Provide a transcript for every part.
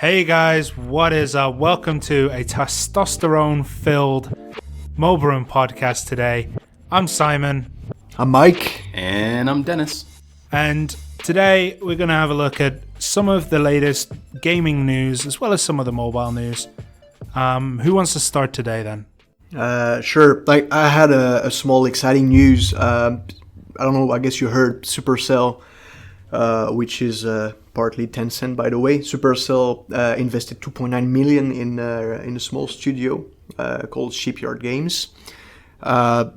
Hey guys, what is up? Welcome to a testosterone-filled Mobirum Podcast today. I'm Simon. I'm Mike. And I'm Dennis. And today we're going to have a look at some of the latest gaming news as well as some of the mobile news. Who wants to start today then? Sure. I had a small exciting news. I don't know, I guess you heard Supercell, which is partly Tencent, by the way. Supercell invested 2.9 million in a small studio called Shipyard Games. So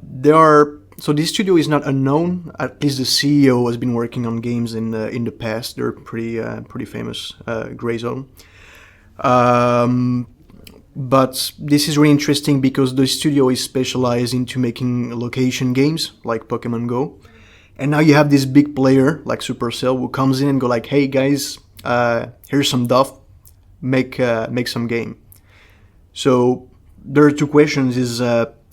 this studio is not unknown. At least the CEO has been working on games in the past. They're pretty famous. Gray Zone. But this is really interesting because the studio is specialized into making location games like Pokemon Go. And now you have this big player like Supercell who comes in and go like, hey guys, here's some stuff, make some game. So there are two questions: is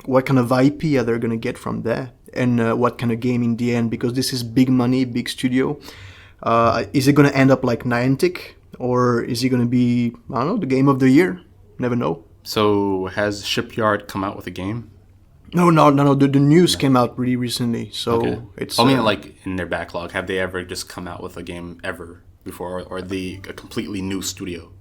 what kind of IP are they going to get from there, and what kind of game in the end? Because this is big money, big studio. Is it going to end up like Niantic, or is it going to be, I don't know, the game of the year? Never know. So has Shipyard come out with a game? No. The news came out really recently, so it's. I mean, like in their backlog, have they ever just come out with a game ever before, or are they a completely new studio?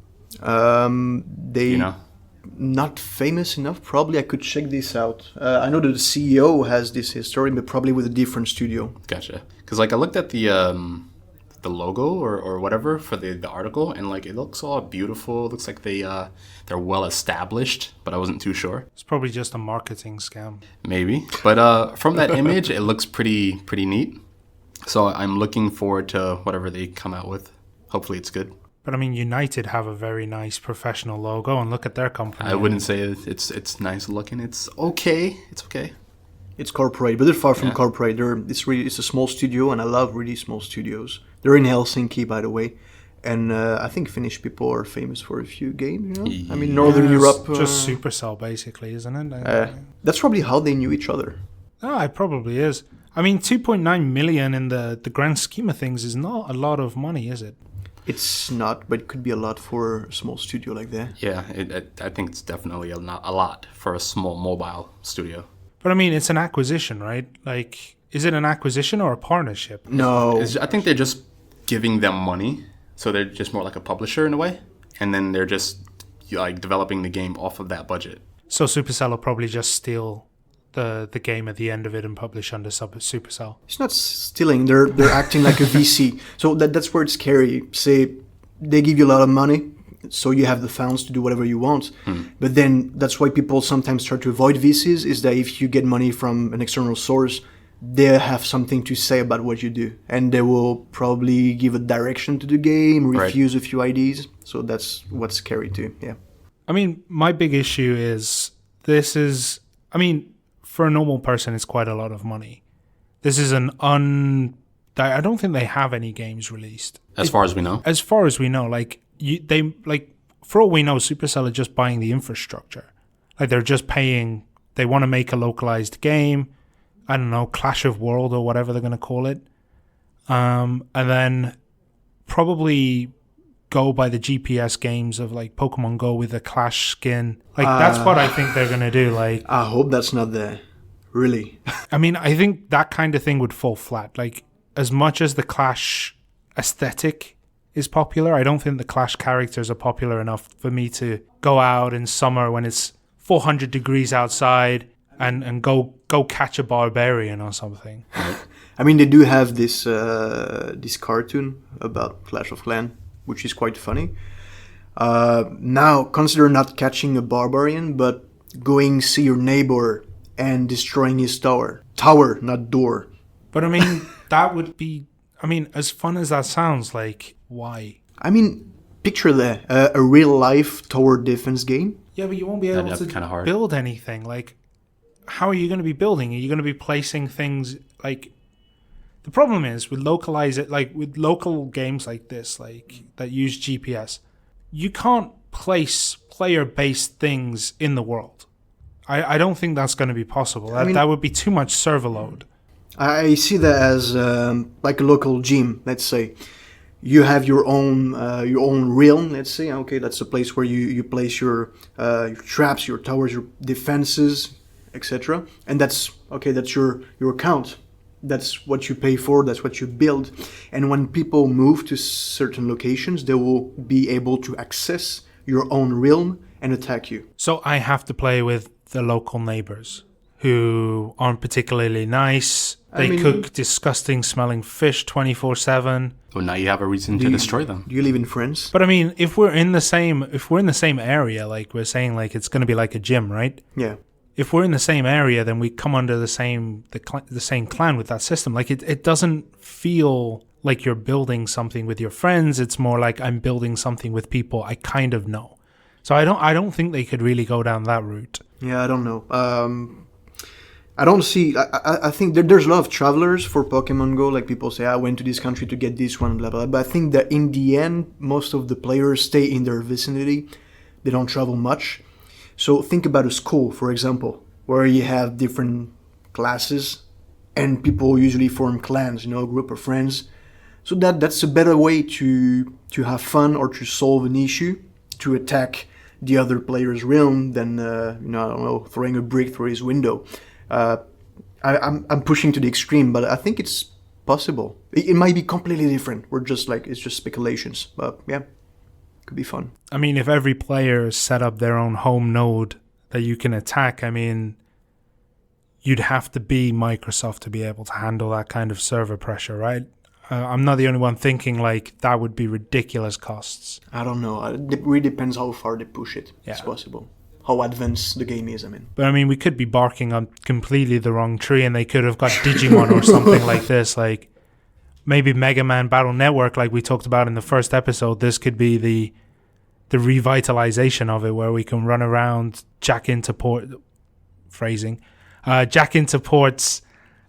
Not famous enough. Probably I could check this out. I know that the CEO has this history, but probably with a different studio. Gotcha. Because I looked at the logo or whatever for the article, and it looks all beautiful. It looks like they're well established, but I wasn't too sure. It's probably just a marketing scam. Maybe, but from that image, it looks pretty neat. So I'm looking forward to whatever they come out with. Hopefully, it's good. But I mean, United have a very nice professional logo, and look at their company. I wouldn't say it's nice looking. It's okay. It's corporate, but they're far from corporate. It's a small studio, and I love really small studios. They're in Helsinki, by the way, and I think Finnish people are famous for a few games. You know? I mean, Northern Europe. Just Supercell, basically, isn't it? That's probably how they knew each other. It probably is. I mean, 2.9 million in the grand scheme of things is not a lot of money, is it? It's not, but it could be a lot for a small studio like that. Yeah, I think it's definitely a lot for a small mobile studio. But I mean, it's an acquisition, right? Is it an acquisition or a partnership? No. I think they're just giving them money, so they're just more like a publisher in a way, and then they're just developing the game off of that budget. So Supercell will probably just steal the game at the end of it and publish under Supercell. It's not stealing. They're acting like a VC. So that's where it's scary. Say they give you a lot of money, so you have the funds to do whatever you want. But then that's why people sometimes try to avoid VCs, is that if you get money from an external source, they have something to say about what you do. And they will probably give a direction to the game, refuse a few ideas. So that's what's scary too, yeah. I mean, my big issue is for a normal person, it's quite a lot of money. This is I don't think they have any games released. As far as we know. As far as we know, for all we know, Supercell are just buying the infrastructure. They're just paying. They want to make a localized game. I don't know, Clash of World or whatever they're going to call it. And then probably go by the GPS games of Pokemon Go with a Clash skin. That's what I think they're going to do. I hope that's not there. Really. I mean, I think that kind of thing would fall flat. As much as the Clash aesthetic is popular, I don't think the Clash characters are popular enough for me to go out in summer when it's 400 degrees outside and go catch a barbarian or something. I mean, they do have this cartoon about Clash of Clans, which is quite funny. Now, consider not catching a barbarian, but going see your neighbor and destroying his tower. Tower, not door. But I mean, that would be... I mean, as fun as that sounds, why? I mean, picture that. A real-life tower defense game. Yeah, but you won't be able to build anything. How are you going to be building? Are you going to be placing things The problem is with with local games like this, that use GPS, you can't place player-based things in the world. I don't think that's going to be possible. That would be too much server load. I see that as like a local gym, let's say. you have your own realm. Let's say, okay, that's the place where you place your traps, your towers, your defenses, etc. And that's your account. That's what you pay for. That's what you build. And when people move to certain locations, they will be able to access your own realm and attack you. So I have to play with the local neighbors who aren't particularly nice. They cook disgusting smelling fish 24/7. Well, now you have a reason to destroy them. Do you live in France? But I mean, if we're in the same area, like we're saying, like it's going to be like a gym, right? Yeah. If we're in the same area, then we come under the same clan with that system. Like it doesn't feel like you're building something with your friends. It's more like I'm building something with people I kind of know. So I don't think they could really go down that route. Yeah, I don't know. I don't see. I think there's a lot of travelers for Pokemon Go. Like people say, I went to this country to get this one, blah blah. But I think that in the end, most of the players stay in their vicinity. They don't travel much. So think about a school, for example, where you have different classes, and people usually form clans. A group of friends. So that's a better way to have fun or to solve an issue, to attack the other player's realm than I don't know, throwing a brick through his window. I'm pushing to the extreme, but I think it's possible. It might be completely different. It's just speculations, but yeah, could be fun. I mean, if every player set up their own home node that you can attack, I mean, you'd have to be Microsoft to be able to handle that kind of server pressure, right? I'm not the only one thinking like that would be ridiculous costs. I don't know. It really depends how far they push it. Yeah. It's possible. How advanced the game is, I mean. But I mean, we could be barking on completely the wrong tree, and they could have got Digimon or something like this. Like maybe Mega Man Battle Network, like we talked about in the first episode. This could be the revitalization of it, where we can run around, jack into ports,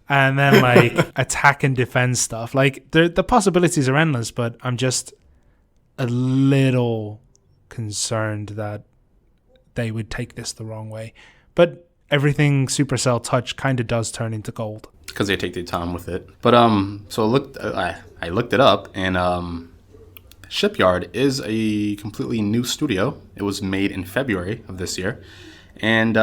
and then like attack and defend stuff. Like the possibilities are endless, but I'm just a little concerned that they would take this the wrong way. But everything Supercell touch kind of does turn into gold. Because they take their time with it. But so I looked it up, and Shipyard is a completely new studio. It was made in February of this year, and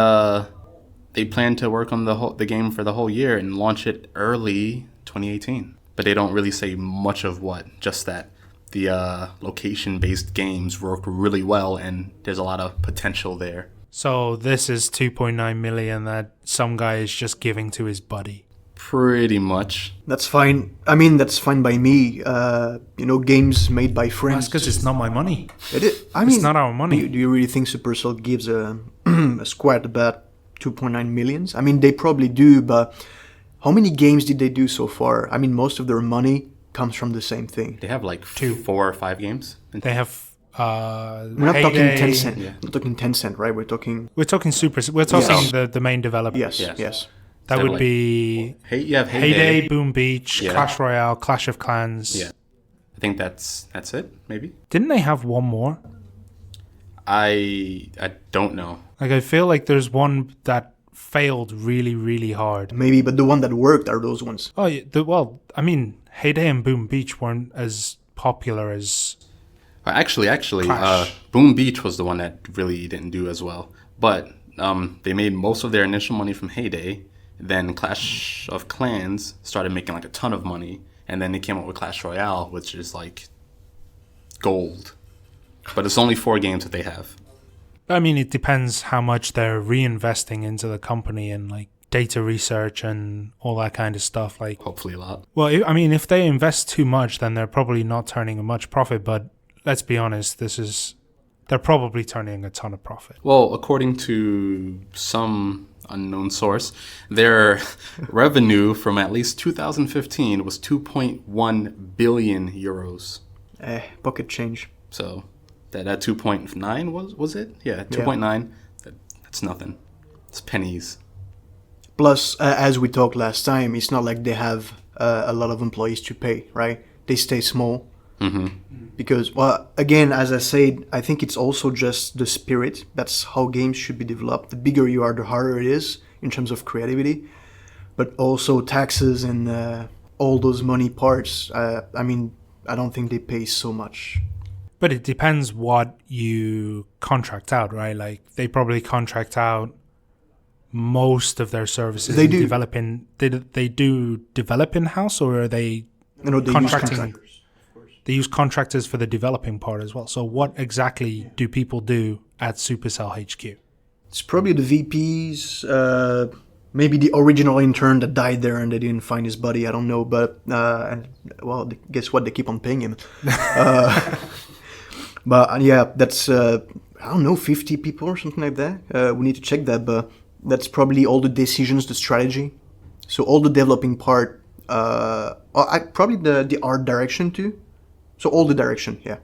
they plan to work on the game for the whole year and launch it early 2018. But they don't really say much of what, just that the location-based games work really well, and there's a lot of potential there. So this is 2.9 million that some guy is just giving to his buddy. Pretty much. That's fine. I mean, that's fine by me. Games made by friends. That's because it's not my money. It is. I mean, it's not our money. Do you really think Supercell gives a squad about 2.9 millions? I mean, they probably do, but how many games did they do so far? I mean, most of their money comes from the same thing. They have like 4 or 5 games. They have. We're not talking Tencent. Yeah. We're talking Tencent, right? We're talking Super. We're talking the main developer. Yes. That would be you have Heyday, Boom Beach, Clash Royale, Clash of Clans. Yeah, I think that's it. Maybe. Didn't they have one more? I don't know. Like I feel like there's one that failed really, really hard. Maybe, but the one that worked are those ones. Oh, yeah, I mean, Heyday and Boom Beach weren't as popular as. Actually, Boom Beach was the one that really didn't do as well. But they made most of their initial money from Heyday. Then Clash of Clans started making like a ton of money, and then they came up with Clash Royale, which is like gold. But it's only 4 games that they have. I mean, it depends how much they're reinvesting into the company and like data research and all that kind of stuff. Like hopefully a lot. Well, I mean, if they invest too much, then they're probably not turning a much profit. But let's be honest, they're probably turning a ton of profit. Well, according to some unknown source, their revenue from at least 2015 was 2.1 billion euros. Pocket change. So that 2.9 was it? Yeah, 2.9. That's nothing. It's pennies. Plus, as we talked last time, it's not like they have a lot of employees to pay, right? They stay small. Mm-hmm. Because, well, again, as I said, I think it's also just the spirit. That's how games should be developed. The bigger you are, the harder it is in terms of creativity. But also taxes and all those money parts. I mean, I don't think they pay so much. But it depends what you contract out, right? Like they probably contract out most of their services. They do. They do develop in-house, or are they No, they contracting? use contractors. They use contractors for the developing part as well. So what exactly do people do at Supercell HQ? It's probably the VPs, maybe the original intern that died there and they didn't find his body. I don't know, but well, guess what? They keep on paying him. But yeah, that's I don't know, 50 people or something like that. We need to check that, but that's probably all the decisions, the strategy. So all the developing part, probably the art direction too. So all the direction, yeah.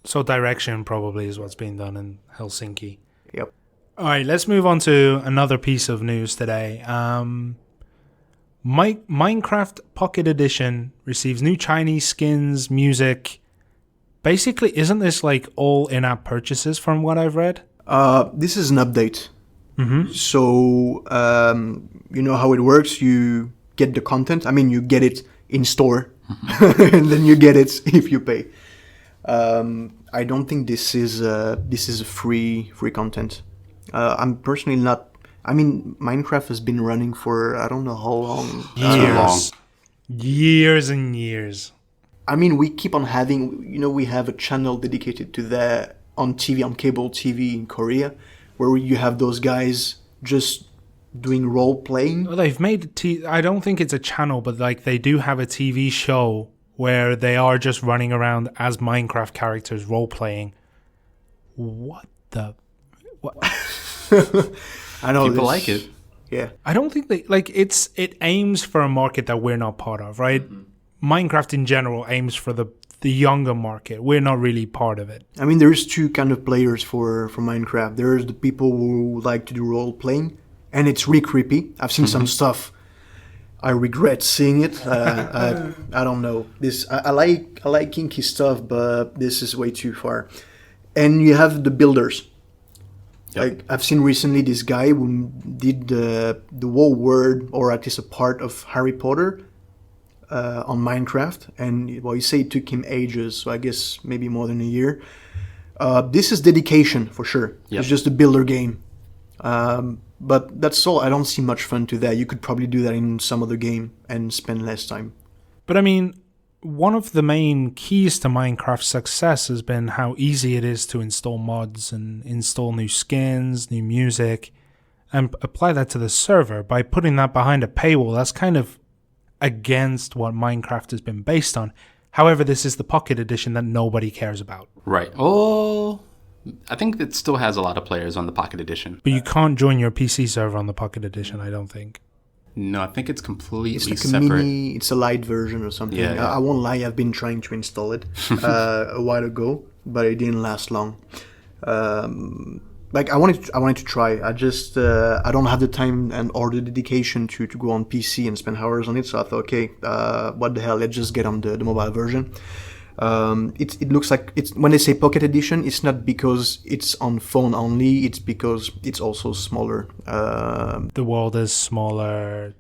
So direction probably is what's being done in Helsinki. Yep. All right, let's move on to another piece of news today. Minecraft Pocket Edition receives new Chinese skins, music. Basically, isn't this like all in-app purchases from what I've read? This is an update. Mm-hmm. So, you know how it works. You get the content. I mean, you get it in store, and then you get it if you pay. I don't think this is a free content. I'm personally not. I mean, Minecraft has been running for I don't know how long. Years and years. I mean, we keep on having. You know, we have a channel dedicated to that on TV, on cable TV in Korea, where you have those guys just doing role playing. Well, they've made I don't think it's a channel, but like they do have a TV show where they are just running around as Minecraft characters role playing. What? I know people like it. Yeah. I don't think it aims for a market that we're not part of, right? Mm-hmm. Minecraft in general aims for the younger market. We're not really part of it. I mean, there's two kind of players for Minecraft. There's the people who like to do role playing, and it's really creepy. I've seen some stuff. I regret seeing it. I don't know. I like kinky stuff, but this is way too far. And you have the builders. Yep. Like I've seen recently this guy who did the whole world, or at least a part of Harry Potter, on Minecraft, and well, you say it took him ages, so I guess maybe more than a year. This is dedication for sure. Yep. It's just a builder game, but that's all. I don't see much fun to that. You could probably do that in some other game and spend less time. But I mean, one of the main keys to Minecraft's success has been how easy it is to install mods and install new skins, new music, and apply that to the server. By putting that behind a paywall, that's kind of against what Minecraft has been based on. However, this is the Pocket Edition that nobody cares about. Right. Oh, I think it still has a lot of players on the Pocket Edition. But you can't join your PC server on the Pocket Edition, I don't think. No, I think it's completely it's like separate. It's a light version or something. Yeah. I won't lie, I've been trying to install it a while ago, but it didn't last long. Like I wanted to try. I just I don't have the time and or the dedication to go on PC and spend hours on it. So I thought, okay, what the hell? Let's just get on the mobile version. It looks like it's when they say Pocket Edition, it's not because it's on phone only. It's because it's also smaller. The world is smaller.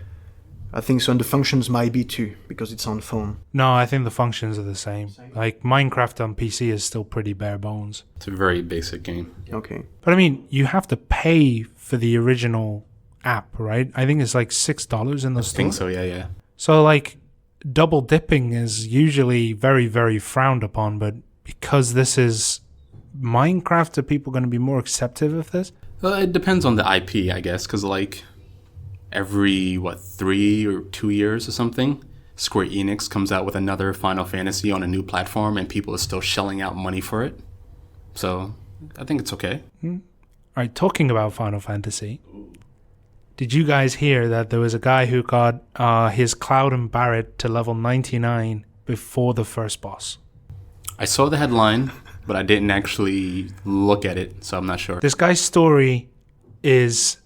I think so, and the functions might be too because it's on phone. No, I think the functions are the same. Like Minecraft on PC is still pretty bare bones. It's a very basic game. Okay. But I mean, you have to pay for the original app, right? I think it's like $6 in the store. I think so, yeah. So like double dipping is usually very, very frowned upon, but because this is Minecraft, are people going to be more accepting of this? Well, it depends on the IP, I guess, because like every 3 or 2 years or something, Square Enix comes out with another Final Fantasy on a new platform, and people are still shelling out money for it. So I think it's okay. All right, talking about Final Fantasy, did you guys hear that there was a guy who got his Cloud and Barret to level 99 before the first boss? I saw the headline, but I didn't actually look at it, so I'm not sure. This guy's story is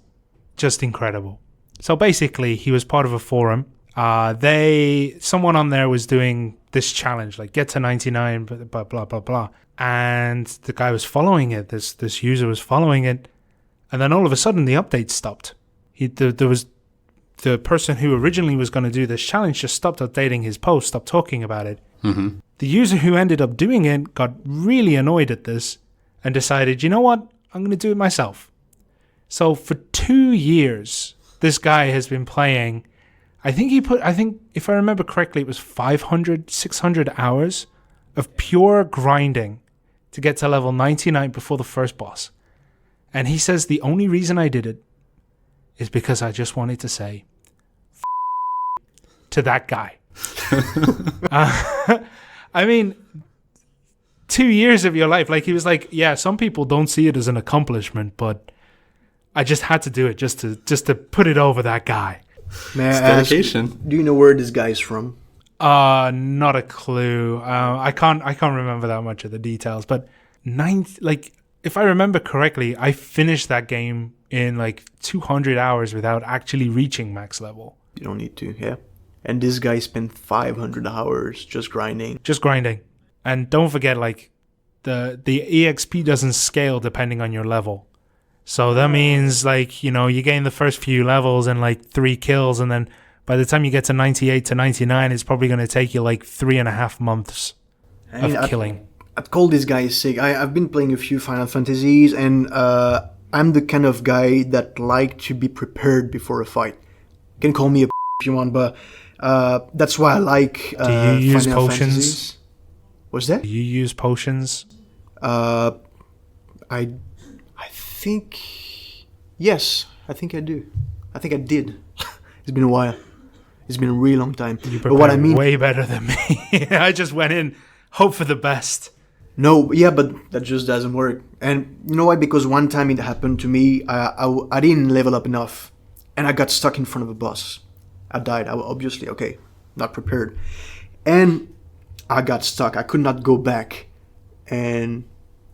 just incredible. So basically, he was part of a forum. Someone on there was doing this challenge, like get to 99, blah, blah, blah, blah. And the guy was following it. This user was following it. And then all of a sudden, the update stopped. There was the person who originally was going to do this challenge just stopped updating his post, stopped talking about it. Mm-hmm. The user who ended up doing it got really annoyed at this and decided, you know what? I'm going to do it myself. So for 2 years, this guy has been playing. I think if I remember correctly, it was 500, 600 hours of pure grinding to get to level 99 before the first boss. And he says the only reason I did it is because I just wanted to say to that guy. I mean, 2 years of your life. Like, he was like, yeah, some people don't see it as an accomplishment, but I just had to do it just to put it over that guy. May It's I ask, dedication. do you know where this guy is from? Not a clue. I can't remember that much of the details, but if I remember correctly, I finished that game in like 200 hours without actually reaching max level. You don't need to, yeah. And this guy spent 500 hours just grinding. Just grinding. And don't forget, like, the EXP doesn't scale depending on your level. So that means, like, you know, you gain the first few levels and like 3 kills, and then by the time you get to 98 to 99, it's probably going to take you like 3.5 months of killing. I'd call this guy sick. I've been playing a few Final Fantasies, and I'm the kind of guy that like to be prepared before a fight. You can call me a if you want, but that's why I like Do you use Final potions? Fantasies. What's that? Do you use potions? I think yes. I think I do. I think I did. It's been a while. It's been a really long time. You but what I mean, way better than me. I just went in, hope for the best. no, yeah, but that just doesn't work. And you know why? Because one time it happened to me. I didn't level up enough, and I got stuck in front of a boss. I died. I was obviously not prepared, and I got stuck. I could not go back and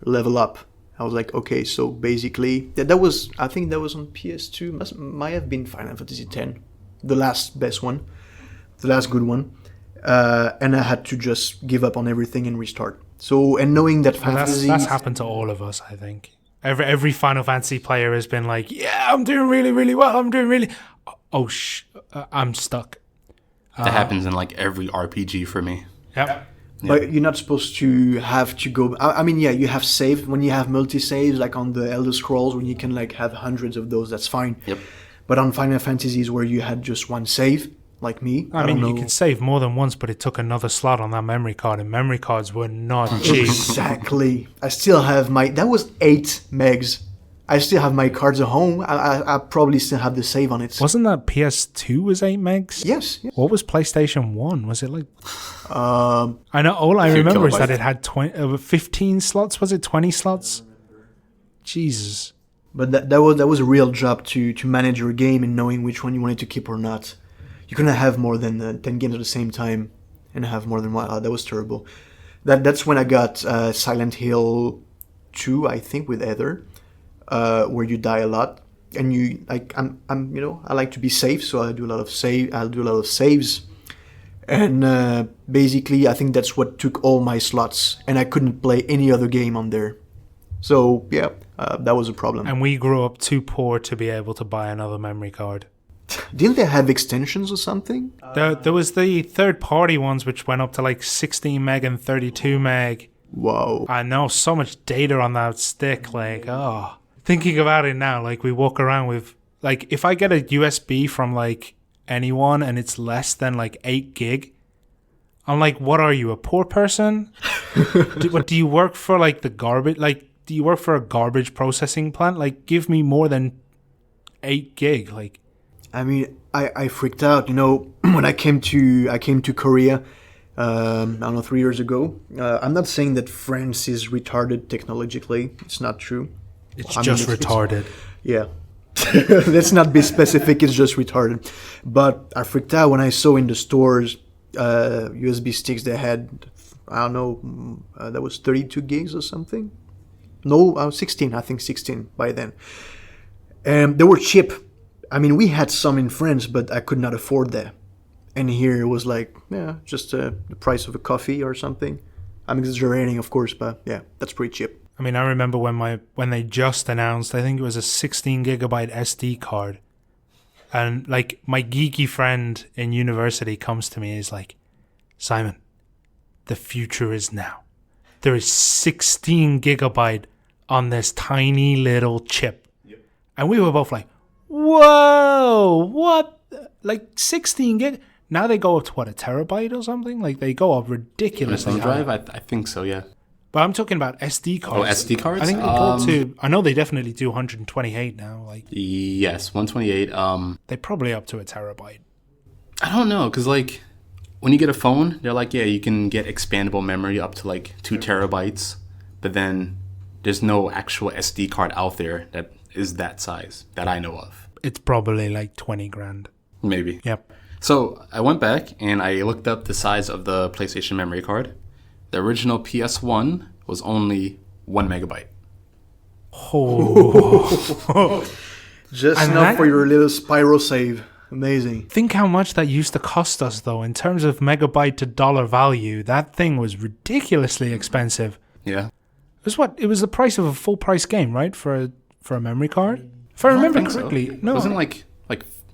level up. I was like, okay, so basically that was, I think that was on PS2. Might have been Final Fantasy X, the last best one, the last good one, and I had to just give up on everything and restart. So, and knowing that Final Fantasy, that's happened to all of us, I think. Every Final Fantasy player has been like, yeah, I'm doing really, really well. I'm doing really. I'm stuck. That happens in like every RPG for me. Yep. but you're not supposed to have to go. I mean, yeah, you have save when you have multi-saves, like on the Elder Scrolls, when you can like have hundreds of those. That's fine. Yep. But on Final Fantasies, where you had just one save, like me, I mean, you can save more than once, but it took another slot on that memory card, and memory cards were not cheap. Exactly. I still have that was 8 megs. I still have my cards at home. I probably still have the save on it. Wasn't that PS2 was 8 megs? Yes. What was PlayStation 1? Was it like... Um, I know all I Few remember is kilobytes. that it had 15 slots. Was it 20 slots? Jesus. but that was a real job to manage your game and knowing which one you wanted to keep or not. You couldn't have more than 10 games at the same time and have more than one. That was terrible. That's when I got Silent Hill 2, I think, with Heather, where you die a lot and you like I'm I like to be safe, so I'll do a lot of saves. And basically, I think that's what took all my slots, and I couldn't play any other game on there. So yeah, that was a problem. And we grew up too poor to be able to buy another memory card. Didn't they have extensions or something? There was the third-party ones, which went up to like 16 meg and 32 meg. Wow. I know, so much data on that stick. Like, oh. Thinking about it now, like, we walk around with... Like, if I get a USB from, like, anyone and it's less than, like, 8 gig, I'm like, what are you, a poor person? do you work for, like, the garbage... Like, do you work for a garbage processing plant? Like, give me more than 8 gig, like... I mean, I freaked out. You know, when I came to Korea, I don't know, 3 years ago. I'm not saying that France is retarded technologically. It's not true. It's just retarded. Yeah. Let's not be specific. It's just retarded. But I freaked out when I saw in the stores USB sticks that had, I don't know, that was 32 gigs or something. No, 16. I think 16 by then. And they were cheap. I mean, we had some in France, but I could not afford that. And here it was like, yeah, just the price of a coffee or something. I'm exaggerating, of course, but yeah, that's pretty cheap. I mean, I remember when they just announced, I think it was a 16 gigabyte SD card. And like my geeky friend in university comes to me and is like, Simon, the future is now. There is 16 gigabyte on this tiny little chip. Yep. And we were both like, whoa, what? Like 16 gig? Now they go up to what, a terabyte or something? Like they go up ridiculously high. Drive? I think so, yeah. But I'm talking about SD cards. Oh, SD cards? I think they go to, I know they definitely do 128 now. Like yes, 128. They're probably up to a terabyte. I don't know, because like when you get a phone, they're like, yeah, you can get expandable memory up to like 2 terabytes. But then there's no actual SD card out there that is that size that I know of. It's probably like 20 grand. Maybe. Yep. So I went back and I looked up the size of the PlayStation memory card. The original PS1 was only 1 megabyte. Oh. Just enough for your little Spyro save. Amazing. Think how much that used to cost us, though, in terms of megabyte to dollar value. That thing was ridiculously expensive. Yeah. It was what? It was the price of a full price game, right? For a memory card? If I remember correctly. So. No. Wasn't like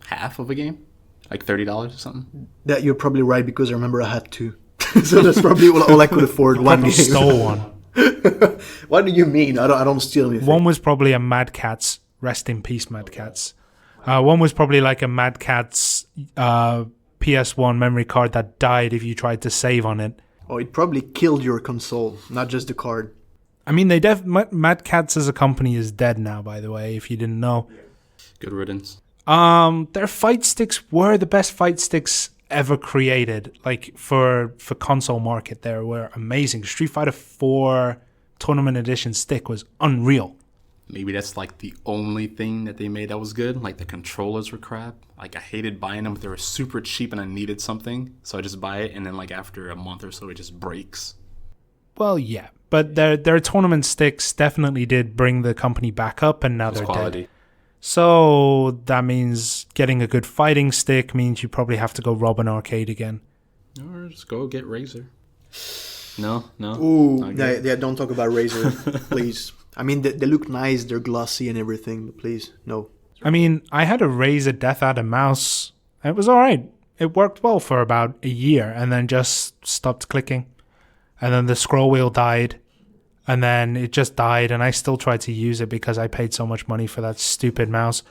half of a game? Like $30 or something? That you're probably right, because I remember I had 2. So that's probably all I could afford. One game. Stole one. What do you mean? I don't steal anything. One was probably a Mad Catz. Rest in peace, Mad Catz. One was probably like a Mad Catz PS1 memory card that died if you tried to save on it. Oh, it probably killed your console, not just the card. I mean, Mad Catz as a company is dead now, by the way, if you didn't know. Good riddance. Their fight sticks were the best fight sticks ever created. Like for console market, they were amazing. Street Fighter 4 Tournament Edition stick was unreal. Maybe that's like the only thing that they made that was good. Like the controllers were crap. Like I hated buying them, but they were super cheap and I needed something. So I just buy it, and then like after a month or so it just breaks. Well, yeah. But their tournament sticks definitely did bring the company back up, and now they're quality. Dead. So that means getting a good fighting stick means you probably have to go rob an arcade again. Or just go get Razer. No. Ooh, yeah, don't talk about Razer, please. I mean, they look nice, they're glossy and everything, but please, no. I mean, I had a Razer Death Adder mouse. It was all right. It worked well for about a year and then just stopped clicking. And then the scroll wheel died. And then it just died, and I still tried to use it because I paid so much money for that stupid mouse.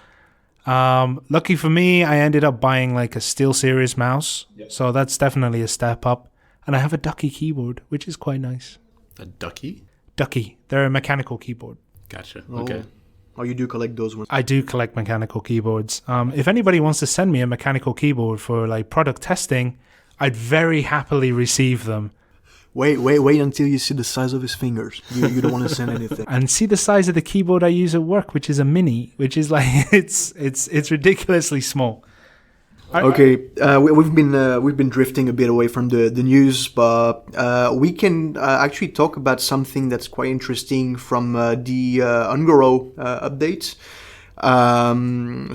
Lucky for me, I ended up buying like a SteelSeries mouse. Yep. So that's definitely a step up. And I have a Ducky keyboard, which is quite nice. A Ducky? Ducky. They're a mechanical keyboard. Gotcha. Oh. Okay. Oh, you do collect those ones? I do collect mechanical keyboards. If anybody wants to send me a mechanical keyboard for like product testing, I'd very happily receive them. Wait until you see the size of his fingers. You don't want to send anything. And see the size of the keyboard I use at work, which is a mini, which is like it's ridiculously small. Okay, we've been drifting a bit away from the news, but we can actually talk about something that's quite interesting from the Un'Goro update.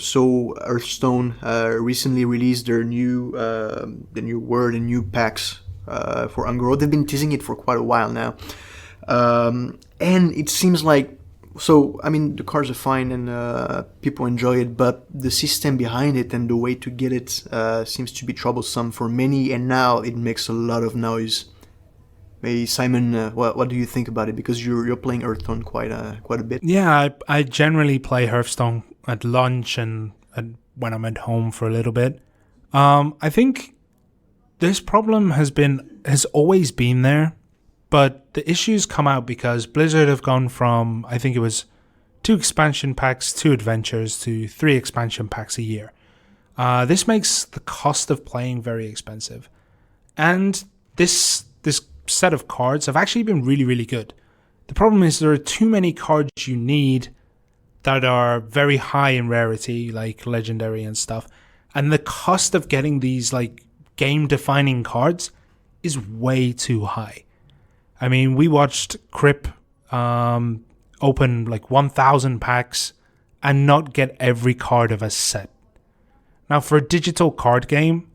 So HearthStone recently released their new word and new packs for Un'Goro. They've been teasing it for quite a while now, and it seems like. So, I mean, the cards are fine and people enjoy it, but the system behind it and the way to get it seems to be troublesome for many, and now it makes a lot of noise. Maybe Simon, what do you think about it? Because you're playing Hearthstone quite a bit. Yeah, I generally play Hearthstone at lunch and when I'm at home for a little bit. I think this problem has always been there. But the issues come out because Blizzard have gone from, I think it was 2 expansion packs, 2 adventures, to 3 expansion packs a year. This makes the cost of playing very expensive. And this set of cards have actually been really, really good. The problem is there are too many cards you need that are very high in rarity, like legendary and stuff. And the cost of getting these like game-defining cards is way too high. I mean, we watched Crip open like 1,000 packs and not get every card of a set. Now, for a digital card game,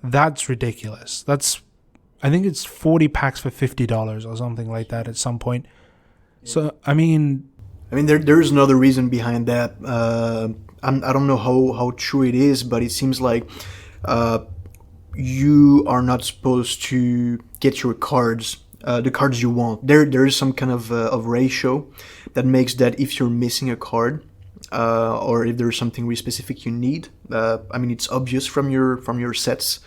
that's ridiculous. I think it's 40 packs for $50 or something like that at some point. So, I mean, there's another reason behind that. I don't know how true it is, but it seems like you are not supposed to get your cards, the cards you want. There is some kind of ratio that makes that if you're missing a card, or if there's something really specific you need, it's obvious from your sets.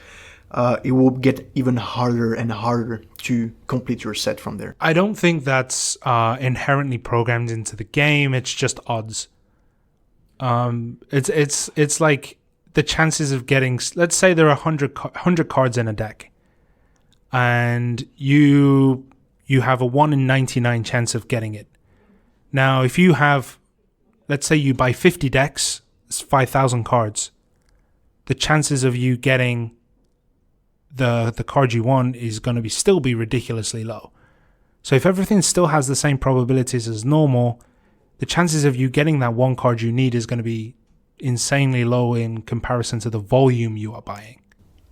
It will get even harder and harder to complete your set from there. I don't think that's inherently programmed into the game. It's just odds. It's like the chances of getting. Let's say there are 100 cards in a deck, and you have a 1 in 99 chance of getting it. Now, if you have, let's say you buy 50 decks, it's 5,000 cards. The chances of you getting the card you want is going to still be ridiculously low. So if everything still has the same probabilities as normal, the chances of you getting that one card you need is going to be insanely low in comparison to the volume you are buying.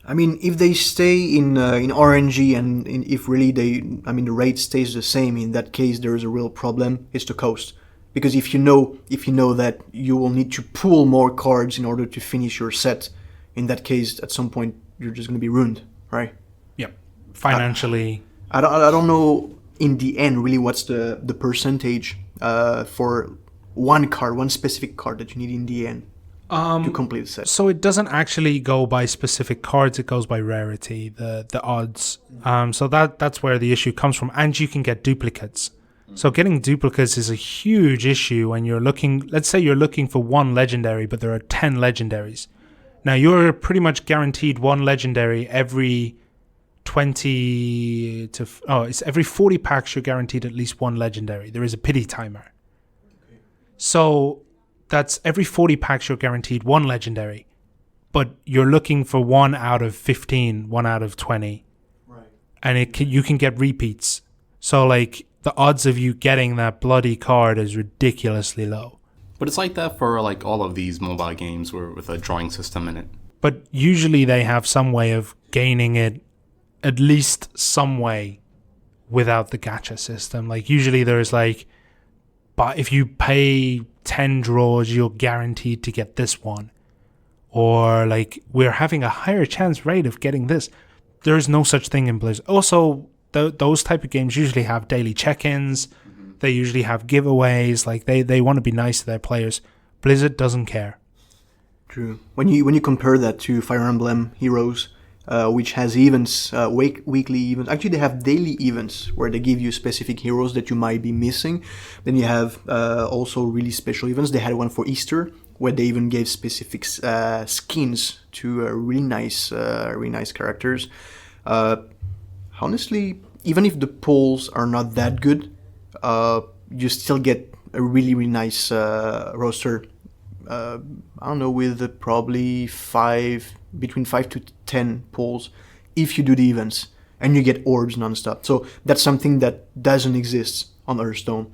I mean, if they stay in RNG and if really the rate stays the same, in that case there is a real problem. It's the cost. Because if you know that you will need to pull more cards in order to finish your set, in that case, at some point you're just going to be ruined, right? Yep. Financially. I don't know in the end really what's the percentage for one specific card that you need in the end to complete the set. So it doesn't actually go by specific cards, it goes by rarity, the odds. So that's where the issue comes from. And you can get duplicates. So getting duplicates is a huge issue when you're looking, let's say you're looking for one legendary, but there are 10 legendaries. Now you're pretty much guaranteed one legendary every it's every 40 packs you're guaranteed at least one legendary. There is a pity timer. Okay. So that's every 40 packs you're guaranteed one legendary, but you're looking for 1 out of 15, 1 out of 20. Right. And you can get repeats. So like the odds of you getting that bloody card is ridiculously low. But it's like that for like all of these mobile games with a drawing system in it. But usually they have some way of gaining it, at least some way, without the gacha system. Like usually there's like, but if you pay 10 draws, you're guaranteed to get this one. Or like, we're having a higher chance rate of getting this. There's no such thing in Blizzard. Also, those type of games usually have daily check-ins. Mm-hmm. They usually have giveaways. Like they want to be nice to their players. Blizzard doesn't care. True. When you compare that to Fire Emblem Heroes, which has events, weekly events. Actually, they have daily events where they give you specific heroes that you might be missing. Then you have also really special events. They had one for Easter where they even gave specific skins to really nice characters. Honestly, even if the polls are not that good, you still get a really, really nice roster. I don't know, with probably between 5 to 10 polls if you do the events, and you get orbs nonstop. So that's something that doesn't exist on HearthStone.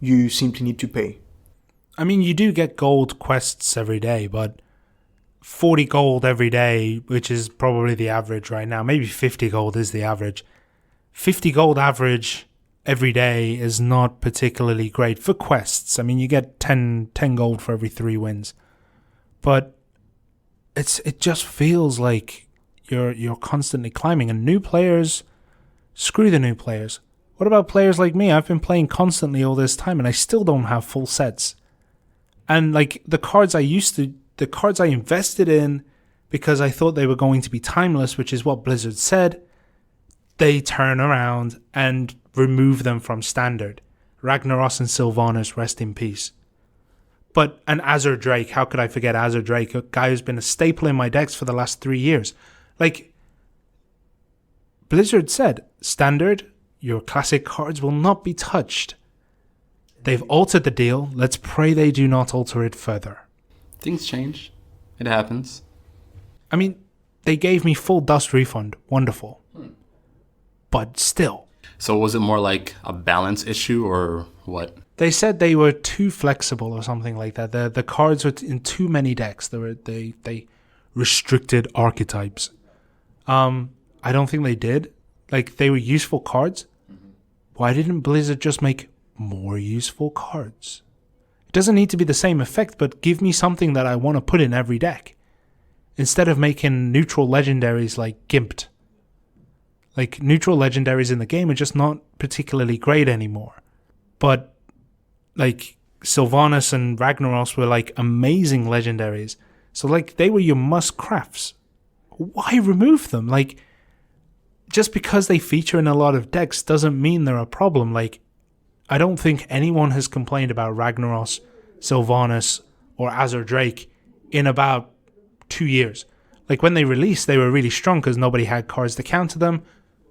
You simply need to pay. I mean, you do get gold quests every day, but 40 gold every day, which is probably the average right now. Maybe 50 gold is the average. 50 gold average every day is not particularly great for quests. I mean, you get 10 gold for every 3 wins. But it just feels like you're constantly climbing. And new players, screw the new players. What about players like me? I've been playing constantly all this time and I still don't have full sets. And like the cards I invested in because I thought they were going to be timeless, which is what Blizzard said, they turn around and remove them from standard. Ragnaros and Sylvanas, rest in peace. But an Azure Drake, how could I forget Azure Drake, a guy who's been a staple in my decks for the last 3 years. Like, Blizzard said, standard, your classic cards will not be touched. They've altered the deal. Let's pray they do not alter it further. Things change. It happens. I mean, they gave me full dust refund. Wonderful. But still. So was it more like a balance issue or what? They said they were too flexible or something like that. The cards were in too many decks. They restricted archetypes. I don't think they did. Like, they were useful cards. Mm-hmm. Why didn't Blizzard just make more useful cards? It doesn't need to be the same effect, but give me something that I want to put in every deck. Instead of making neutral legendaries like Gimped. Like, neutral legendaries in the game are just not particularly great anymore. But, like, Sylvanas and Ragnaros were, like, amazing legendaries. So, like, they were your must-crafts. Why remove them? Like, just because they feature in a lot of decks doesn't mean they're a problem. Like, I don't think anyone has complained about Ragnaros, Sylvanas, or Azure Drake in about 2 years. Like, when they released, they were really strong because nobody had cards to counter them.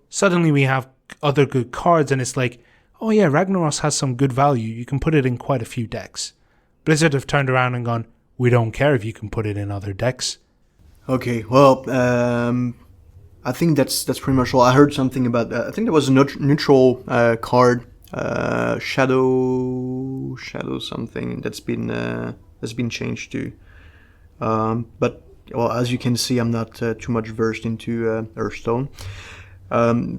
Suddenly we have other good cards, and it's like, oh yeah, Ragnaros has some good value. You can put it in quite a few decks. Blizzard have turned around and gone, we don't care if you can put it in other decks. Okay, well, I think that's pretty much all. I heard something about, I think there was a neutral card, Shadow something that's been changed too. But well, as you can see, I'm not too much versed into HearthStone.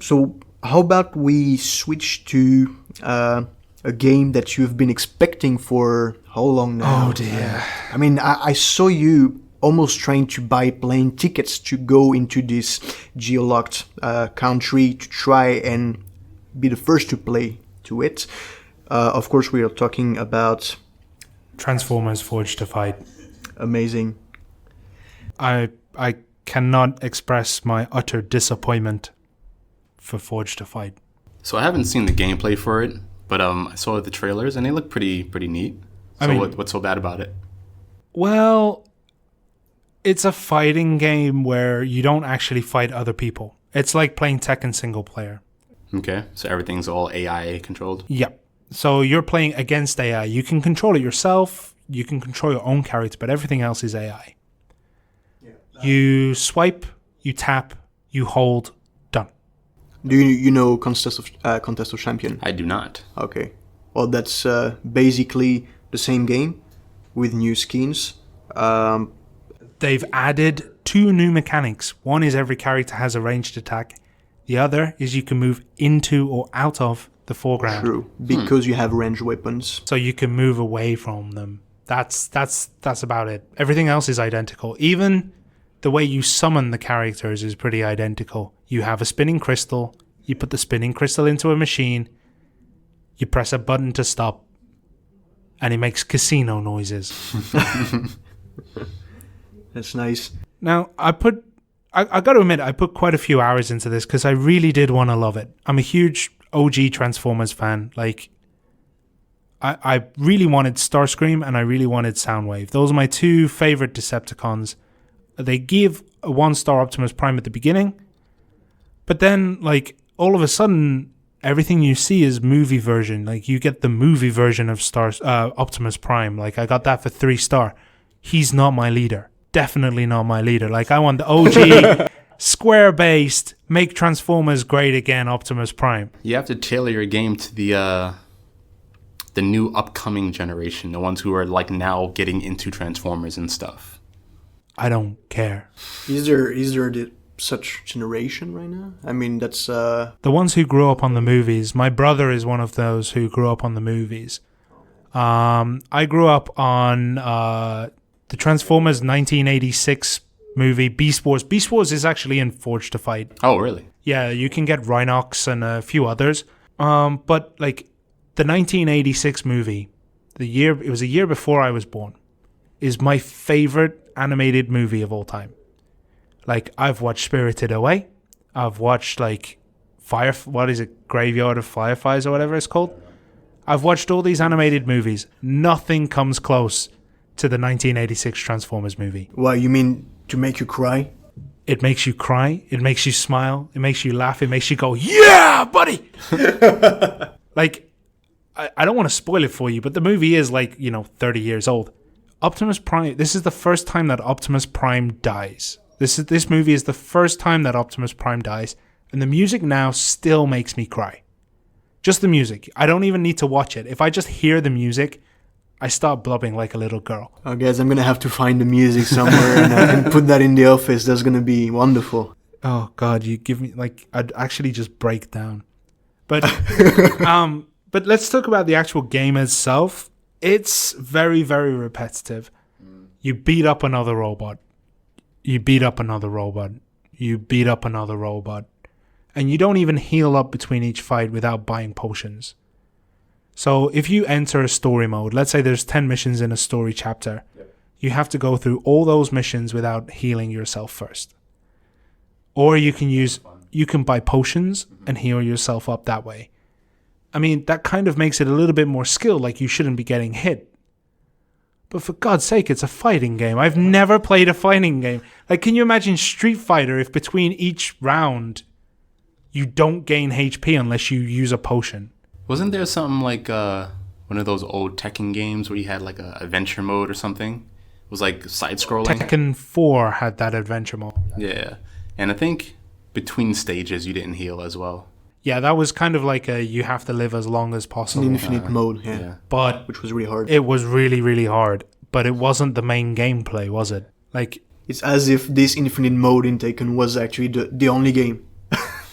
So how about we switch to a game that you've been expecting for how long now? Oh dear. I mean, I saw you almost trying to buy plane tickets to go into this geolocked country to try and be the first to play to it. Of course, we are talking about Transformers Forged to Fight. Amazing. I cannot express my utter disappointment for Forged to Fight. So I haven't seen the gameplay for it, but I saw the trailers and they look pretty neat. So I mean, what's so bad about it? Well, it's a fighting game where you don't actually fight other people. It's like playing Tekken single player. Okay, so everything's all AI controlled? Yep. So you're playing against AI. You can control it yourself. You can control your own character, but everything else is AI. You swipe, you tap, you hold, done. Do you know Contest of Champion? I do not. Okay. Well, that's basically the same game with new skins. They've added 2 new mechanics. One is every character has a ranged attack. The other is you can move into or out of the foreground. True, because you have ranged weapons. So you can move away from them. That's about it. Everything else is identical. Even the way you summon the characters is pretty identical. You have a spinning crystal. You put the spinning crystal into a machine. You press a button to stop. And it makes casino noises. That's nice. Now, I got to admit, I put quite a few hours into this because I really did want to love it. I'm a huge OG Transformers fan. Like, I really wanted Starscream and I really wanted Soundwave. Those are my 2 favorite Decepticons. They give a 1-star Optimus Prime at the beginning, but then, like, all of a sudden, everything you see is movie version. Like, you get the movie version of Optimus Prime. Like, I got that for 3-star. He's not my leader. Definitely not my leader. Like, I want the OG, square-based, make Transformers great again, Optimus Prime. You have to tailor your game to the new upcoming generation, the ones who are, like, now getting into Transformers and stuff. I don't care. Is there such generation right now? I mean, that's... The ones who grew up on the movies. My brother is one of those who grew up on the movies. I grew up on the Transformers 1986 movie, Beast Wars. Beast Wars is actually in Forged to Fight. Oh, really? Yeah, you can get Rhinox and a few others. But, like, the 1986 movie, it was a year before I was born, is my favorite animated movie of all time. Like, I've watched Spirited Away. I've watched, like, Graveyard of Fireflies or whatever it's called. I've watched all these animated movies. Nothing comes close to the 1986 Transformers movie. Why, you mean to make you cry? It makes you cry. It makes you smile. It makes you laugh. It makes you go, yeah, buddy! Like, I don't want to spoil it for you, but the movie is, like, 30 years old. Optimus Prime, this is the first time that Optimus Prime dies. This movie is the first time that Optimus Prime dies, and the music now still makes me cry. Just the music. I don't even need to watch it. If I just hear the music, I start blubbing like a little girl. Oh, guys, I'm going to have to find the music somewhere and put that in the office. That's going to be wonderful. Oh, God, you give me, like, I'd actually just break down. But, but let's talk about the actual game itself. It's very, very repetitive. You beat up another robot. You beat up another robot. You beat up another robot. and you don't even heal up between each fight without buying potions. So if you enter a story mode, let's say there's 10 missions in a story chapter, you have to go through all those missions without healing yourself first. Or you can buy potions and heal yourself up that way. I mean, that kind of makes it a little bit more skilled, like you shouldn't be getting hit. But for God's sake, it's a fighting game. I've never played a fighting game. Like, can you imagine Street Fighter if between each round you don't gain HP unless you use a potion? Wasn't there something like one of those old Tekken games where you had like a adventure mode or something? It was like side-scrolling. Tekken 4 had that adventure mode. Yeah. And I think between stages you didn't heal as well. Yeah, that was kind of like you have to live as long as possible. An infinite mode, yeah. But which was really hard. It was really, really hard. But it wasn't the main gameplay, was it? Like, it's as if this infinite mode in Tekken was actually the only game.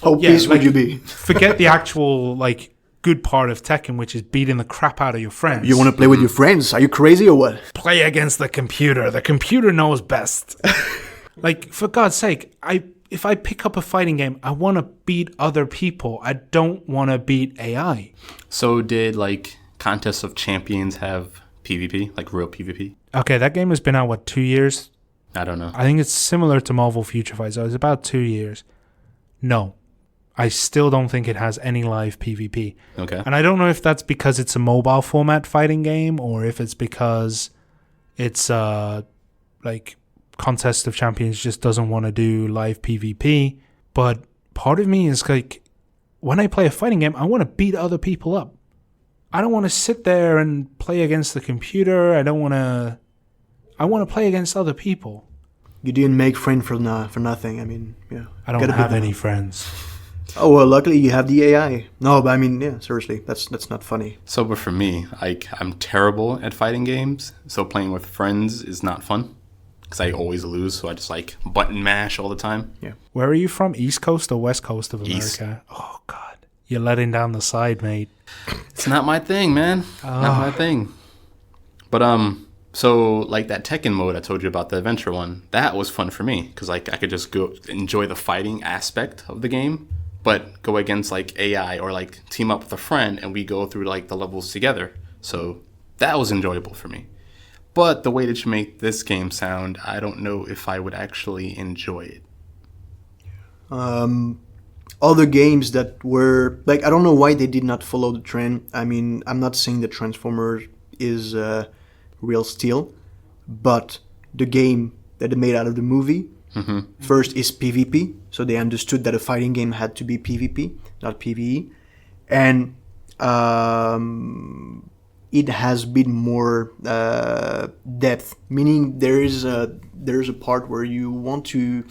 How pissed would you be? Forget the actual, like, good part of Tekken, which is beating the crap out of your friends. You want to play with your friends? Are you crazy or what? Play against the computer. The computer knows best. Like, for God's sake, if I pick up a fighting game, I want to beat other people. I don't want to beat AI. So did, like, Contest of Champions have PvP, like real PvP? Okay, that game has been out, 2 years? I don't know. I think it's similar to Marvel Future Fight, so it's about 2 years. No. I still don't think it has any live PvP. Okay. And I don't know if that's because it's a mobile format fighting game or if it's because it's like Contest of Champions just doesn't want to do live PvP. But part of me is like, when I play a fighting game, I want to beat other people up. I don't want to sit there and play against the computer. I want to play against other people. You didn't make friends for nothing. I mean, yeah. I don't have any friends. Oh, well, luckily you have the AI. No, but I mean, yeah, seriously, that's not funny. So, but for me, like, I'm terrible at fighting games, so playing with friends is not fun, because I always lose, so I just, like, button mash all the time. Yeah. Where are you from? East Coast or West Coast of America? East. Oh, God. You're letting down the side, mate. It's not my thing, man. Not my thing. But, so, like, that Tekken mode I told you about, the adventure one, that was fun for me, because, like, I could just go enjoy the fighting aspect of the game, but go against, like, AI or, like, team up with a friend and we go through, like, the levels together. So that was enjoyable for me. But the way that you make this game sound, I don't know if I would actually enjoy it. Other games that were, like, I don't know why they did not follow the trend. I mean, I'm not saying that Transformers is real still, but the game that they made out of the movie, first is PvP, so they understood that a fighting game had to be PvP, not PvE, and it has been more depth, meaning there is a part where you want to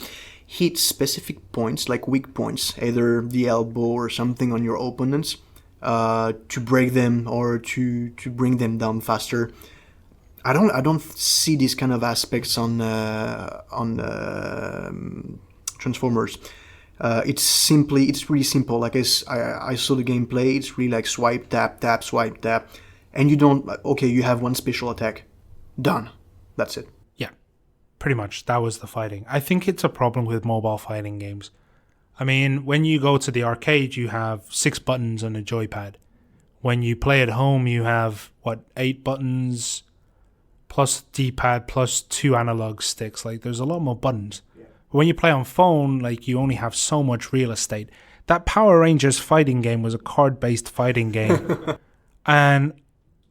hit specific points, like weak points, either the elbow or something on your opponents, to break them or to bring them down faster. I don't see these kind of aspects on Transformers. It's really simple. Like I saw the gameplay. It's really like swipe, tap, swipe, tap, and you don't. Okay, you have one special attack, done. That's it. Yeah, pretty much. That was the fighting. I think it's a problem with mobile fighting games. I mean, when you go to the arcade, you have 6 buttons and a joypad. When you play at home, you have 8 buttons. Plus D-pad, plus 2 analog sticks. Like, there's a lot more buttons. Yeah. When you play on phone, like, you only have so much real estate. That Power Rangers fighting game was a card-based fighting game. And,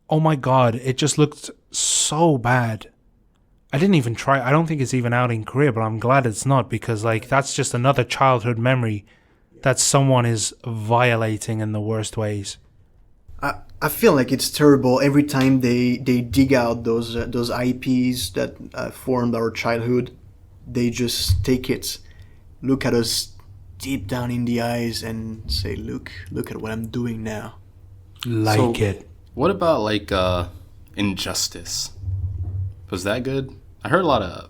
oh my God, it just looked so bad. I didn't even try. I don't think it's even out in Korea, but I'm glad it's not, because, like, that's just another childhood memory that someone is violating in the worst ways. I feel like it's terrible every time they dig out those IPs that formed our childhood. They just take it, look at us deep down in the eyes, and say, "Look at what I'm doing now." Like it. What about like Injustice? Was that good? I heard a lot of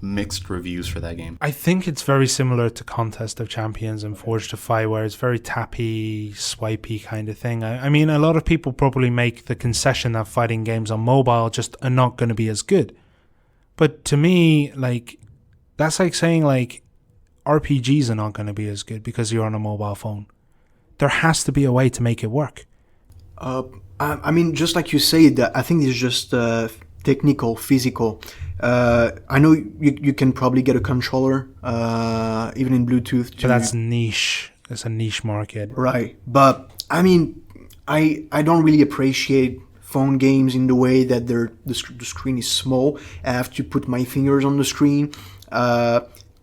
mixed reviews for that game. I think it's very similar to Contest of Champions and Forged to Fight, where it's very tappy, swipey kind of thing. I mean, a lot of people probably make the concession that fighting games on mobile just are not going to be as good. But to me, like, that's like saying, like, RPGs are not going to be as good because you're on a mobile phone. There has to be a way to make it work. I mean, just like you said, I think it's just technical, physical. I know you can probably get a controller, even in Bluetooth. But that's niche. It's a niche market. Right. But, I mean, I don't really appreciate phone games in the way that the screen is small. I have to put my fingers on the screen.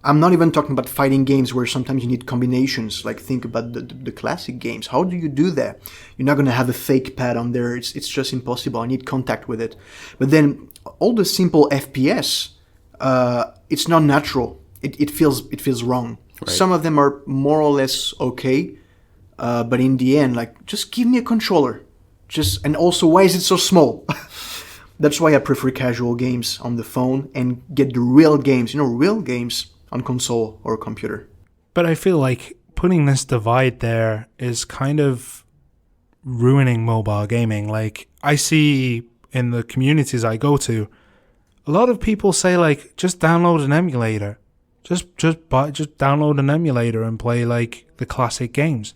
I'm not even talking about fighting games where sometimes you need combinations. Like, think about the classic games. How do you do that? You're not going to have a fake pad on there. It's just impossible. I need contact with it. But then all the simple FPS, it's not natural. It feels wrong. Right. Some of them are more or less okay. But in the end, like, just give me a controller. And also, why is it so small? That's why I prefer casual games on the phone and get the real games, real games on console or computer. But I feel like putting this divide there is kind of ruining mobile gaming. Like, I see in the communities I go to, a lot of people say, like, just download an emulator. Just download an emulator and play, like, the classic games.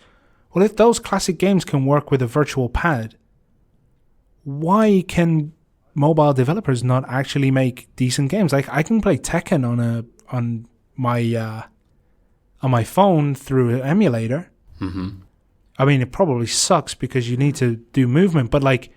Well, if those classic games can work with a virtual pad, why can mobile developers not actually make decent games? Like, I can play Tekken on my phone through an emulator. Mm-hmm. I mean, it probably sucks because you need to do movement, but, like,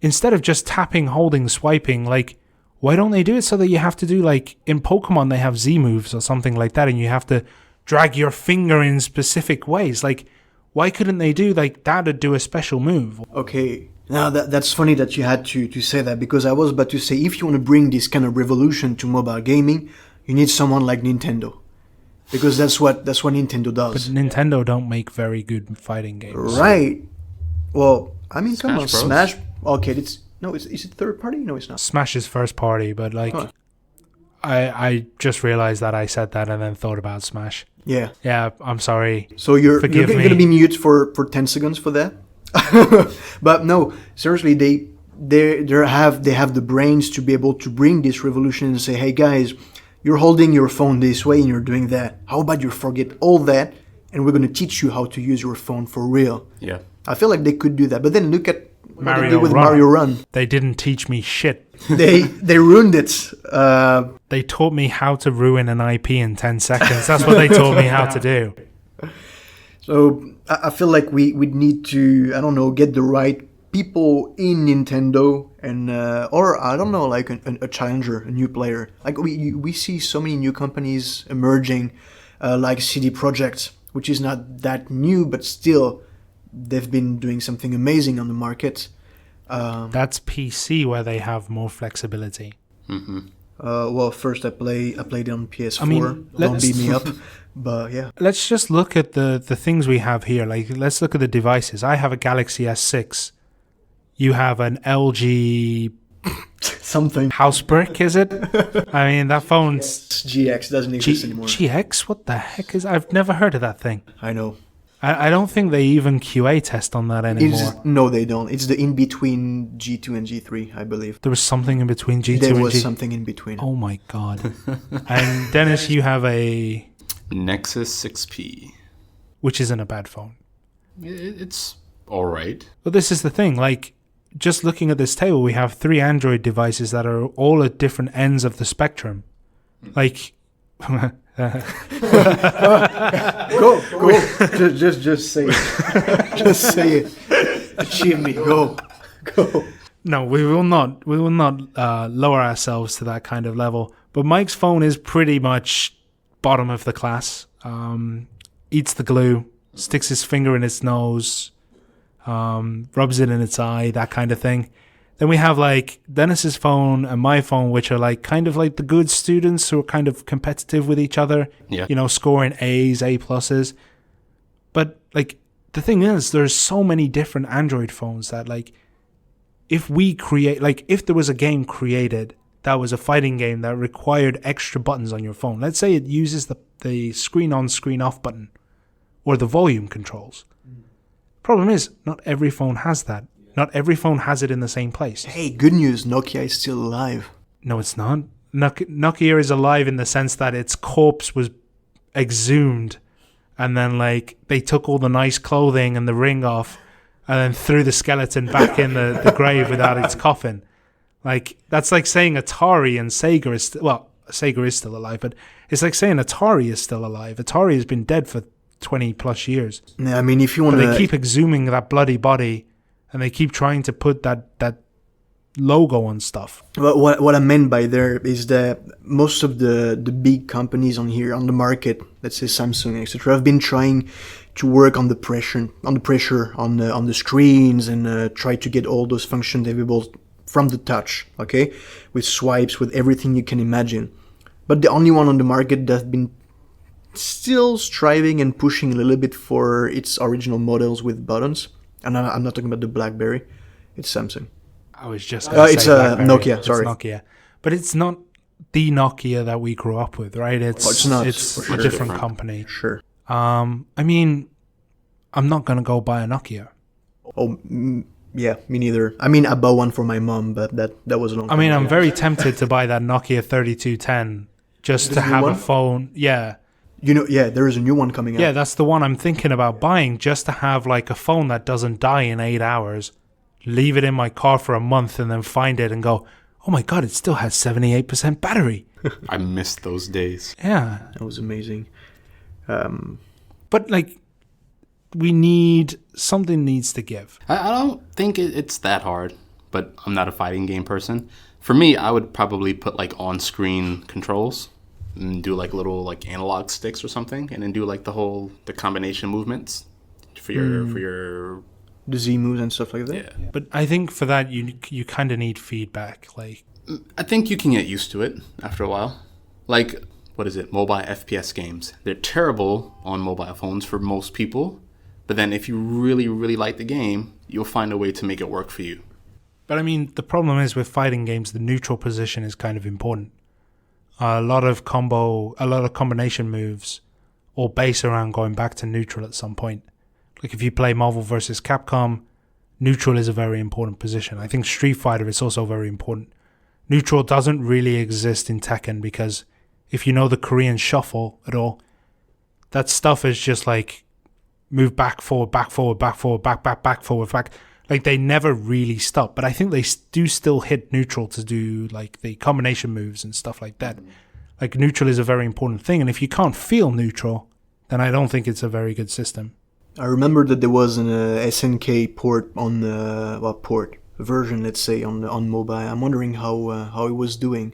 instead of just tapping, holding, swiping, like, why don't they do it so that you have to do, like, in Pokemon they have Z moves or something like that, and you have to drag your finger in specific ways? Like, why couldn't they do like that to do a special move? Okay, now that's funny that you had to say that, because I was about to say, if you want to bring this kind of revolution to mobile gaming, you need someone like Nintendo, because that's what Nintendo does. But Nintendo don't make very good fighting games, right? Well, I mean, Smash come on, Bros. Smash. Okay, is it third party? No, it's not. Smash is first party, but like, I just realized that I said that and then thought about Smash. Yeah, I'm sorry. So you're going to be mute for 10 seconds for that? But no, seriously, they have the brains to be able to bring this revolution and say, hey guys, you're holding your phone this way and you're doing that. How about you forget all that and we're going to teach you how to use your phone for real? Yeah. I feel like they could do that. But then look at what they did with Run. Mario Run. They didn't teach me shit. They ruined it. They taught me how to ruin an IP in 10 seconds. That's what they taught me how to do. So I feel like we need to, I don't know, get the right people in Nintendo and or I don't know, like a challenger, a new player. Like we see so many new companies emerging, like CD Projekt, which is not that new, but still they've been doing something amazing on the market. That's PC where they have more flexibility. Mm-hmm. Well, first I played on PS4. I mean, don't beat me up, but yeah. Let's just look at the things we have here. Like, let's look at the devices. I have a Galaxy S6. You have an LG something house brick, is it? I mean, that phone's GX doesn't exist anymore. GX? What the heck is? I've never heard of that thing. I know. I don't think they even QA test on that anymore. No, they don't. It's the in-between G2 and G3, I believe. There was something in between G2 and G3? There was something in between. Oh my god. And Dennis, you have a Nexus 6P. Which isn't a bad phone. It's all right. But this is the thing, like, just looking at this table, we have 3 Android devices that are all at different ends of the spectrum. Like... Go. Just say it. Just say it. Achieve me. Go. No, we will not lower ourselves to that kind of level. But Mike's phone is pretty much bottom of the class. Eats the glue, sticks his finger in its nose, rubs it in its eye, that kind of thing. Then we have like Dennis's phone and my phone, which are like kind of like the good students who are kind of competitive with each other, scoring A's, A+. But like the thing is, there's so many different Android phones that like if there was a game created that was a fighting game that required extra buttons on your phone, let's say it uses the screen on, screen off button or the volume controls. Problem is, not every phone has that. Not every phone has it in the same place. Hey, good news, Nokia is still alive. No, it's not. Nokia is alive in the sense that its corpse was exhumed, and then like they took all the nice clothing and the ring off, and then threw the skeleton back in the grave without its coffin. Like, that's like saying Atari and Sega is Sega is still alive, but it's like saying Atari is still alive. Atari has been dead for 20 plus years. Yeah, I mean, if you want to, they keep exhuming that bloody body, and they keep trying to put that logo on stuff. Well, what I meant by there is that most of the big companies on the market, let's say Samsung, etc., have been trying to work on the pressure on the screens and try to get all those functions available from the touch, okay, with swipes, with everything you can imagine. But the only one on the market that's been still striving and pushing a little bit for its original models with buttons, and I'm not talking about the BlackBerry, it's Samsung. I was just going to say Nokia. Sorry, it's Nokia, but it's not the Nokia that we grew up with, right? It's not. It's a different company. Sure. I mean, I'm not going to go buy a Nokia. Oh, yeah, me neither. I mean, I bought one for my mom, but that was a long time ago. I'm very tempted to buy that Nokia 3210 just to have a phone. Yeah. There is a new one coming out. Yeah, that's the one I'm thinking about buying, just to have like a phone that doesn't die in 8 hours. Leave it in my car for a month and then find it and go, oh my God, it still has 78% battery. I missed those days. Yeah. That was amazing. But like, something needs to give. I don't think it's that hard, but I'm not a fighting game person. For me, I would probably put like on-screen controls and do like little like analog sticks or something, and then do like the combination movements for your the Z moves and stuff like that. Yeah. But I think for that you kind of need feedback. Like, I think you can get used to it after a while. Like, what is it? Mobile FPS games. They're terrible on mobile phones for most people. But then if you really, really like the game, you'll find a way to make it work for you. But I mean, the problem is with fighting games, the neutral position is kind of important. A lot of combination moves all base around going back to neutral at some point. Like if you play Marvel vs. Capcom, neutral is a very important position. I think Street Fighter is also very important. Neutral doesn't really exist in Tekken because if you know the Korean shuffle at all, that stuff is just like move back, forward, back, forward, back, forward, back, back, back, forward, back. Like they never really stop. But I think they do still hit neutral to do like the combination moves and stuff like that. Like neutral is a very important thing. And if you can't feel neutral, then I don't think it's a very good system. I remember that there was an SNK port on version, let's say, on mobile. I'm wondering how it was doing,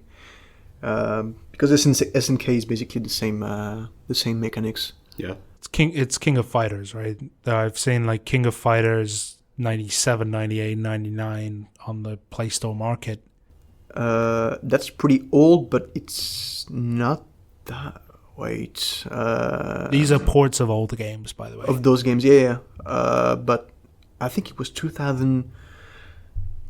because SNK is basically the same mechanics. Yeah, it's King of Fighters, right? I've seen like King of Fighters 97, 98, 99 on the Play Store market. That's pretty old, but it's not that. Wait. These are ports of old games, by the way. Of those games, yeah. But I think it was 2000.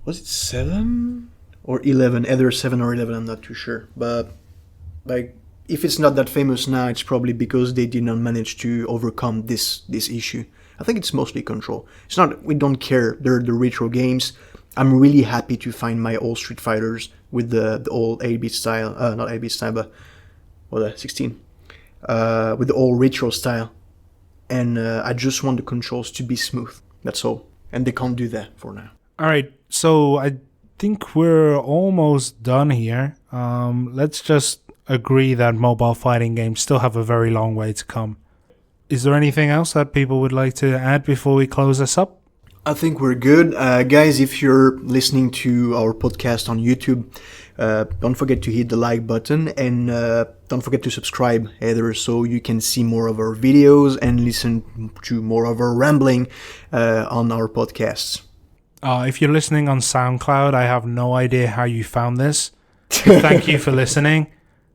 Was it 7 or 11? Either 7 or 11. I'm not too sure. But like, if it's not that famous now, it's probably because they did not manage to overcome this issue. I think it's mostly control. It's not. We don't care. They're the retro games. I'm really happy to find my old Street Fighters with the old 8-bit style. Not 8-bit style, but 16. With the old retro style, and I just want the controls to be smooth. That's all, and they can't do that for now. All right, so I think we're almost done here. Let's just agree that mobile fighting games still have a very long way to come. Is there anything else that people would like to add before we close this up? I think we're good. Guys, if you're listening to our podcast on YouTube, don't forget to hit the like button, and don't forget to subscribe either, so you can see more of our videos and listen to more of our rambling on our podcasts. If you're listening on SoundCloud, I have no idea how you found this. Thank you for listening.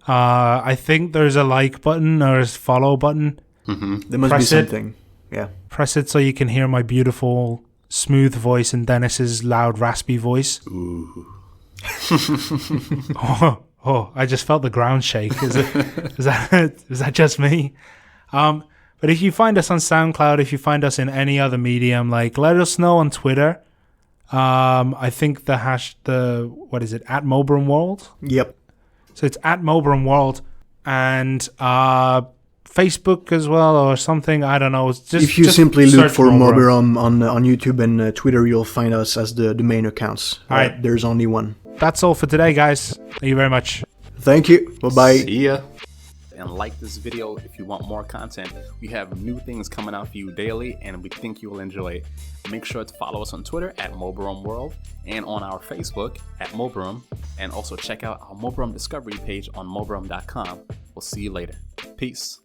I think there's a like button or a follow button. Mm-hmm. There must be something. Yeah. Press it so you can hear my beautiful smooth voice and Dennis's loud raspy voice. Ooh. I just felt the ground shake. Is that just me? But if you find us on SoundCloud, if you find us in any other medium, like let us know on Twitter. I think what is it, at Mobirum World? Yep. So it's at Mobirum World, and Facebook as well or something. I don't know. It's just, if you just simply look search for Mobirum on YouTube and Twitter, you'll find us as the main accounts. All right. There's only one. That's all for today, guys. Thank you very much. Thank you. Bye-bye. See ya. And like this video if you want more content. We have new things coming out for you daily, and we think you will enjoy it. Make sure to follow us on Twitter at Mobirum World and on our Facebook at Mobirum, and also check out our Mobirum Discovery page on Mobirum.com. We'll see you later. Peace.